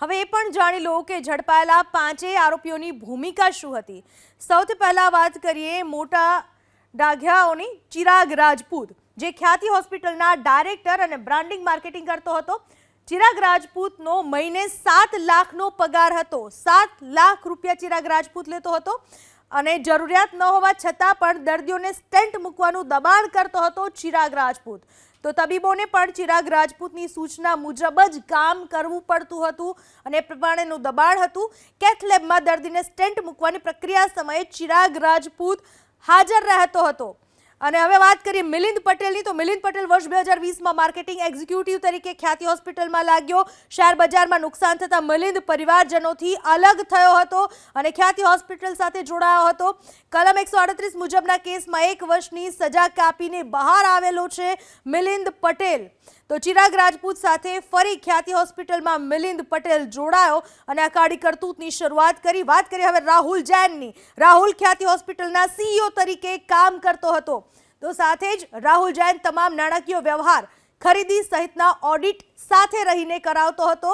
હવે એ પણ જાણી લો કે ઝડપાયેલા પાંચેય આરોપીઓની ભૂમિકા શું હતી। સૌથી પહેલા વાત કરીએ મોટા ડાઘિયાઓની। ચિરાગ રાજપૂત જે ખ્યાતિ હોસ્પિટલના ડાયરેક્ટર અને બ્રાન્ડિંગ માર્કેટિંગ કરતો હતો। ચિરાગ રાજપૂતનો મહિને 7 લાખનો પગાર હતો। 7 લાખ રૂપિયા ચિરાગ રાજપૂત લેતો હતો અને જરૂરિયાત ન હોવા છતાં પણ દર્દીઓને સ્ટેન્ટ મૂકવાનું દબાણ કરતો હતો ચિરાગ રાજપૂત। તો તબીબોને પણ ચિરાગ રાજપૂતની સૂચના મુજબ જ કામ કરવું પડતું હતું અને એ પ્રમાણેનું દબાણ હતું। કેથ લેબમાં દર્દીને સ્ટેન્ટ મૂકવાની પ્રક્રિયા સમયે ચિરાગ રાજપૂત હાજર રહેતો હતો। અને હવે વાત કરીએ મિલિંદ પટેલની, તો મિલિંદ પટેલ વર્ષ 2020માં માર્કેટિંગ એક્ઝિક્યુટિવ તરીકે ખ્યાતિ હોસ્પિટલમાં લાગ્યો। શેર બજારમાં નુકસાન થતા મિલિંદ પરિવારજનોથી અલગ થયો હતો અને ખ્યાતિ હોસ્પિટલ સાથે જોડાયો હતો। કલમ 138 મુજબના કેસમાં 1 વર્ષની સજા કાપીને બહાર આવેલો છે મિલિંદ પટેલ। તો ચિરાગ રાજપૂત સાથે ફરી ખ્યાતિ હોસ્પિટલમાં મિલિંદ પટેલ જોડાયો અને આ કાળી કરતૂતની શરૂઆત કરી। વાત કરીએ હવે રાહુલ જૈનની। રાહુલ ખ્યાતિ હોસ્પિટલના CEO તરીકે કામ કરતો હતો। તો સાથે જ રાહુલ જૈન તમામ નાણાકીય વ્યવહાર, ખરીદી સહિતના ઓડિટ સાથે રહીને કરાવતો હતો।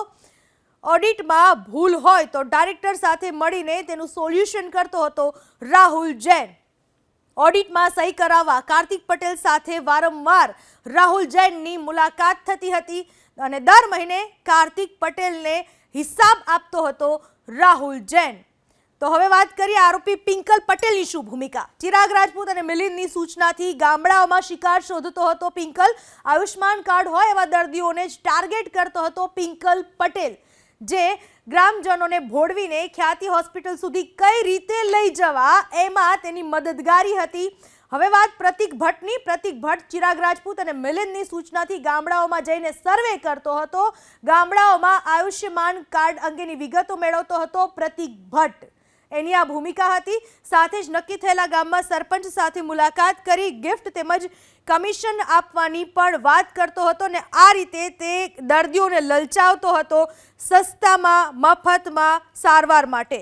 ઓડિટમાં ભૂલ હોય તો ડાયરેક્ટર સાથે મળીને તેનું સોલ્યુશન કરતો હતો રાહુલ જૈન। ઓડિટમાં સહી કરાવવા કાર્તિક પટેલ સાથે વારંવાર રાહુલ જૈનની મુલાકાત થતી હતી અને દર મહિને કાર્તિક પટેલને હિસાબ આપતો હતો રાહુલ જૈન। તો હવે વાત કરીએ આરોપી પિંકલ પટેલની શું ભૂમિકા। ચિરાગ રાજપૂત અને મિલિંદની સૂચનાથી ગામડાઓમાં શિકાર શોધતો હતો પિંકલ। આયુષ્માન કાર્ડ હોય એવા દર્દીઓને જ ટાર્ગેટ કરતો હતો પિંકલ પટેલ, જે ગ્રામજનોને ભોળવીને ખ્યાતિ હોસ્પિટલ સુધી કઈ રીતે લઈ જવા એમાં તેની મદદગારી હતી। હવે વાત પ્રતિક ભટ્ટની। પ્રતિક ભટ્ટ ચિરાગ રાજપૂત અને મિલિંદની સૂચનાથી ગામડાઓમાં જઈને સર્વે કરતો હતો। ગામડાઓમાં આયુષ્યમાન કાર્ડ અંગેની વિગતો મેળવતો હતો પ્રતિક ભટ્ટ। એની આ ભૂમિકા હતી। સાથે જ નક્કી થયેલા ગામમાં સરપંચ સાથે મુલાકાત કરી ગિફ્ટ તેમજ કમિશન આપવાની પણ વાત કરતો હતો અને આ રીતે તે દર્દીઓને લલચાવતો હતો સસ્તામાં મફતમાં સારવાર માટે।